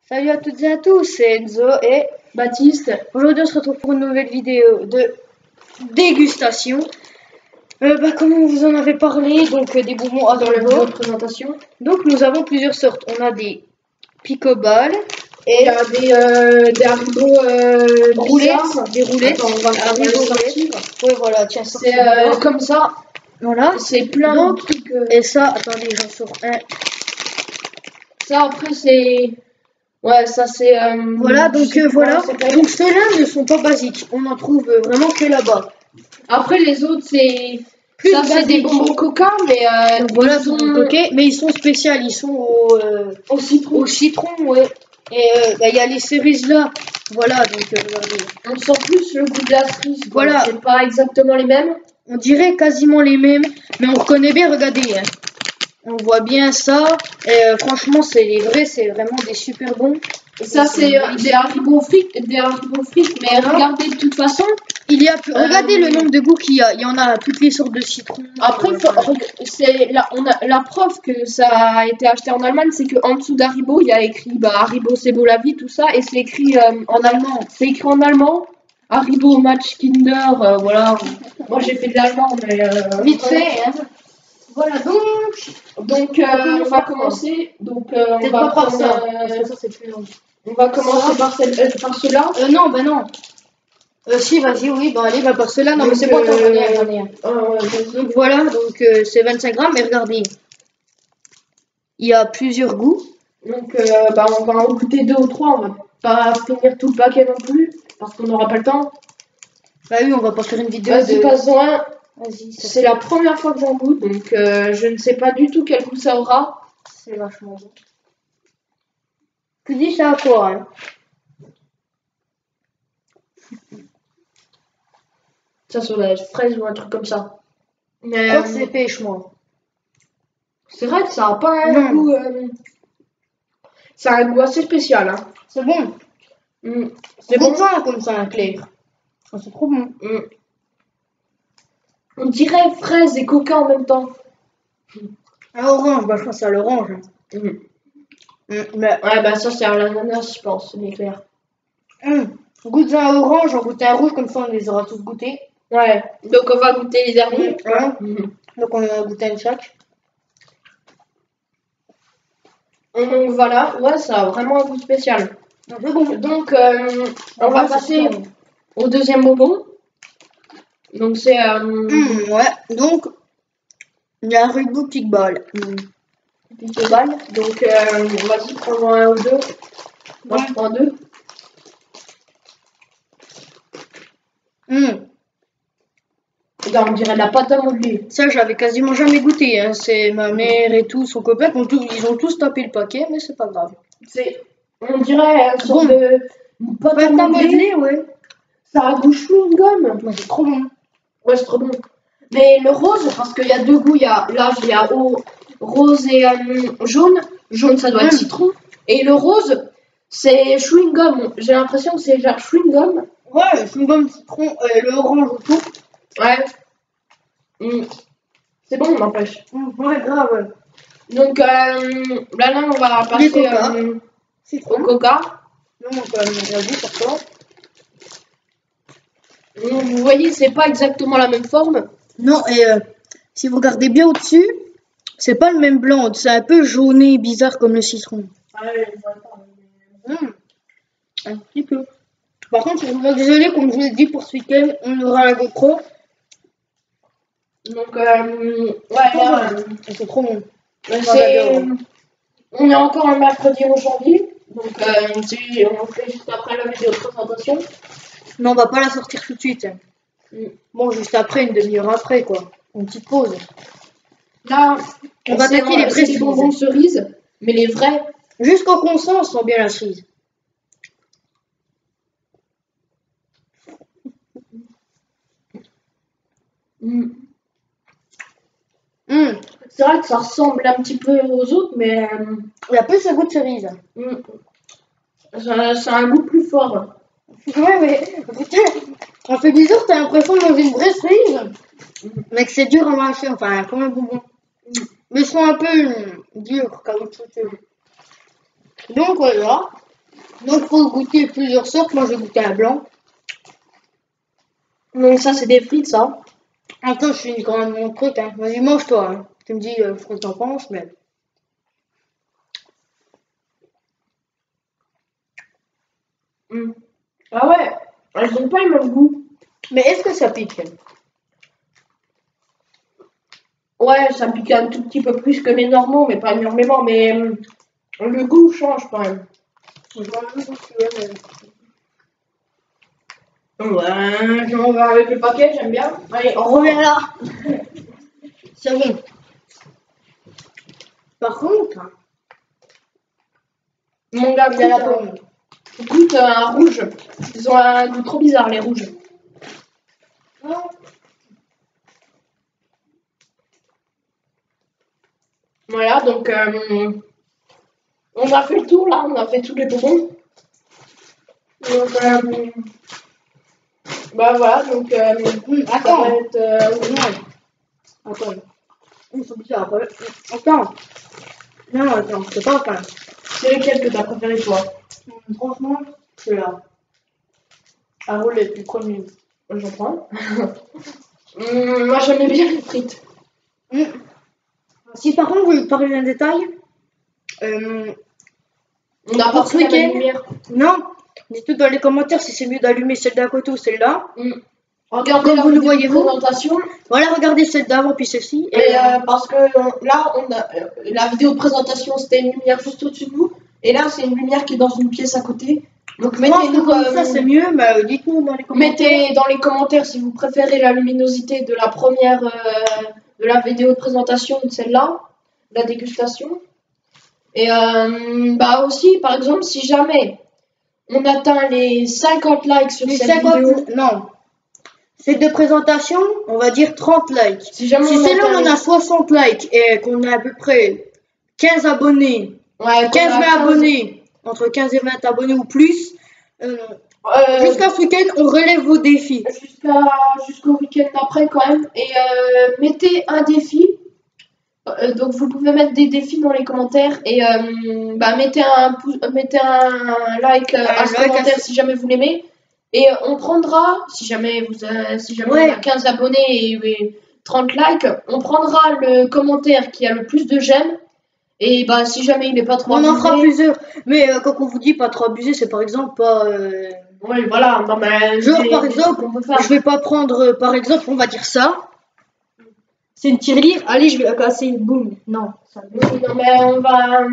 Salut à toutes et à tous, c'est Enzo et Baptiste. aujourd'hui on se retrouve pour une nouvelle vidéo de dégustation. Comme on vous en avait parlé, donc des bonbons à Dans la vidéo de présentation. Donc nous avons plusieurs sortes. On a des picoballes Et il y a des haribots roulettes, des roulettes. Attends, on va Haribo sortir. Ouais, voilà, tiens, C'est comme ça. voilà. C'est plein Donc, de trucs. Et ça, attendez, j'en sors un. Ça après c'est. Ouais, ça c'est. Voilà, donc voilà. c'est pas- Donc ceux-là ne sont pas basiques. On en trouve vraiment que là-bas. Après les autres c'est. Plus Ça c'est des basique. bonbons coca, mais Donc voilà, ils sont sont coquets, mais ils sont spéciaux, ils sont au citron. au citron, ouais. Et il y a les cerises là, voilà, donc regardez. On sent plus le goût de la cerise. quoi. Voilà. C'est pas exactement les mêmes. On dirait quasiment les mêmes, mais on reconnaît bien, regardez. Hein. On voit bien ça, et franchement, c'est les vrais, c'est vraiment des super bons. Ça c'est des haribots frites, mais Voilà. regardez de toute façon. Il y a plus... Regardez le nombre de goûts qu'il y a. Il y en a toutes les sortes de citron. Après, c'est la preuve que ça a été acheté en Allemagne, c'est qu'en dessous d'Haribo, il y a écrit Haribo c'est beau la vie, tout ça, et c'est écrit en allemand. C'est écrit en allemand. Haribo Match Kinder, voilà. Moi j'ai fait de l'allemand, mais Vite fait. Hein. Voilà Donc on va commencer. Donc on Peut-être va pas par prendre, ça. Parce que ça c'est plus long. on va commencer par cela. Non, bah non. Si, vas-y, oui, bah allez, bah par cela, non, Donc, mais c'est pas toi, j'en ai un. Vas-y. Donc voilà, donc c'est 25 grammes, mais regardez, il y a plusieurs goûts. Donc on va en goûter 2 ou 3, on va pas finir tout le paquet non plus, parce qu'on n'aura pas le temps. Bah oui, on va pas faire une vidéo Vas-y, de... passe-en un. Vas-y, ça C'est la première fois que j'en goûte, donc je ne sais pas du tout quel goût ça aura. c'est vachement bon. Tu dis ça à quoi, hein? Ça sur la fraise ou un truc comme ça. Je Mais crois que c'est pêche, moi. c'est vrai que ça a pas un Non. goût. Ça a un goût assez spécial. Hein. C'est bon. C'est bon. Ça, comme ça, un clair. Oh, c'est trop bon. On dirait fraise et coca en même temps. Un orange, bah je pense que c'est à l'orange. Mais... Ouais, bah ça c'est à l'ananas, je pense, c'est clair. Goûte un orange, on goûte un rouge, comme ça on les aura tous goûtés. Ouais, donc on va goûter les derniers. Ouais. Donc on en a goûté un chaque. Donc voilà, ouais, ça a vraiment un goût spécial. C'est bon. Donc on va passer au deuxième bonbon. Donc c'est ouais, donc il y a un Haribo Kickball. Picoball. Donc vas-y, prends un ou deux. Moi je prends deux. Regarde, on dirait de la pâte à modeler. Ça, j'avais quasiment jamais goûté. Hein. C'est ma mère et tout, son copain, ils ont tous tapé le paquet, mais c'est pas grave. On dirait une sorte de pâte à modeler, ouais. Ça a goût chewing-gum. Mais c'est trop bon. Ouais, c'est trop bon. Mais le rose, parce qu'il y a deux goûts, il y a rose et jaune. Jaune, ça doit être citron. Et le rose, c'est chewing-gum. J'ai l'impression que c'est genre chewing-gum. Ouais, chewing-gum, citron, le orange autour. Ouais. C'est bon, n'empêche. Ouais, grave. Donc là, on va passer au coca. Non, on a vu pourquoi. Vous voyez, c'est pas exactement la même forme. Non, et si vous regardez bien au-dessus, c'est pas le même blanc. C'est un peu jauné, bizarre comme le citron. Un petit peu. Par contre, je suis vraiment désolée, comme je vous l'ai dit pour ce week-end, on aura la GoPro. Donc, ouais, c'est trop bon. On est encore un mercredi aujourd'hui. Donc, on fait juste après la vidéo de présentation. Non, on va pas la sortir tout de suite. Bon, juste après, une demi-heure après, quoi. Une petite pause. Là, on va attaquer les vrais bonbons cerises, mais les vrais. Jusqu'au consent, on sent bien la cerise. C'est vrai que ça ressemble un petit peu aux autres, mais il y a plus ce goût de cerise. Ça a un goût plus fort. Ouais, mais putain, on fait bizarre, t'as l'impression de manger une vraie cerise, mais que c'est dur à mâcher, enfin, comme un bonbon. Mais ils sont un peu durs, caoutchouteux. Donc voilà, Donc, faut goûter plusieurs sortes. Moi, je vais goûter un blanc. Donc ça, c'est des frites, ça. Attends, je finis quand même mon truc. Hein. Vas-y, mange-toi. Hein. Tu me dis ce que t'en penses, mais... Ah ouais, elles ont pas le même goût. Mais est-ce que ça pique? Ouais, ça pique un tout petit peu plus que les normaux, mais pas énormément. Mais le goût change quand même. Ouais, j'en vais avec le paquet, j'aime bien. Allez, On revient là. C'est bon. Par contre, hein, Mon gars, il y a la pomme. goûte un rouge. Ils ont un goût trop bizarre, les rouges. Voilà, donc on a fait le tour là, on a fait tous les bonbons. Donc, bah voilà, donc ça Attends. va être. Non. Attends. Ils sont bizarres. Attends. Non, attends, c'est pas enfin. C'est lequel que t'as préféré toi? Franchement, c'est là. À rouler, le premier. J'en prends. Moi j'aimais bien les frites. Si par contre, je veux parler d'un détail. On n'a pas Pour ce pris la même week-end, lumière. non, dites-tout dans les commentaires si c'est mieux d'allumer celle d'à côté ou celle-là. Regardez Comme la vous le vidéo de voyez, vous. présentation. Voilà, regardez celle d'avant puis celle-ci. Et parce que là, on a la vidéo de présentation, c'était une lumière juste au-dessus de nous. Et là, c'est une lumière qui est dans une pièce à côté. Donc je pense que mettez-nous, comme ça c'est mieux, mais dites-nous dans les commentaires. mettez dans les commentaires si vous préférez la luminosité de la première de la vidéo de présentation ou de celle-là, la dégustation. Et bah aussi, par exemple, si jamais on atteint les 50 likes sur Les cette 50, vidéo, non. Celle de présentation, on va dire 30 likes. si jamais Si on celle-là atteint on a 60 likes et qu'on a à peu près 15 abonnés, ouais, 15-20 abonnés, entre 15 et 20 abonnés ou plus, jusqu'à ce week-end, on relève vos défis. jusqu'au week-end d'après quand même. Et mettez un défi. Donc vous pouvez mettre des défis dans les commentaires et bah, mettez un like à ce like commentaire si jamais vous l'aimez. Et on prendra, si jamais on Ouais. a 15 abonnés et 30 likes, on prendra le commentaire qui a le plus de j'aime. Et bah si jamais il n'est pas trop On en fera abusé, plusieurs. Mais quand on vous dit pas trop abuser, c'est par exemple pas. ouais, voilà, non, mais Genre par des exemple, trucs qu'on peut faire. je vais pas prendre par exemple, on va dire ça. C'est une tirelire. Allez, je vais la casser. Boum. Non. Ça Oui, non mais on va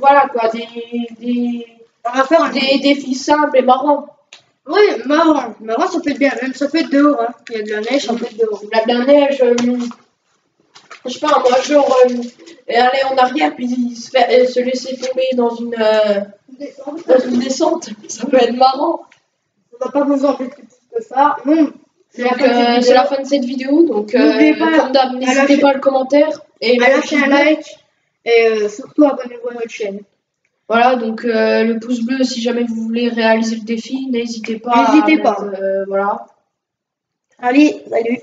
voilà quoi, on va faire un des défis simples et marrants. Oui, marrant. Marrant, ça peut être bien. Même ça peut être dehors. Hein. Il y a de la neige, ça peut être dehors. La neige, je sais pas, moi genre aller en arrière puis se laisser tomber dans une descente, ça peut être marrant. On n'a pas besoin de plus que ça. Non. Donc c'est la fin de cette vidéo, donc N'oubliez pas comme d'hab, n'hésitez pas à le commentaire et à lâcher un like et surtout abonnez-vous à notre chaîne. Voilà, donc le pouce bleu si jamais vous voulez réaliser le défi, n'hésitez pas. N'hésitez pas. Voilà. Allez, salut.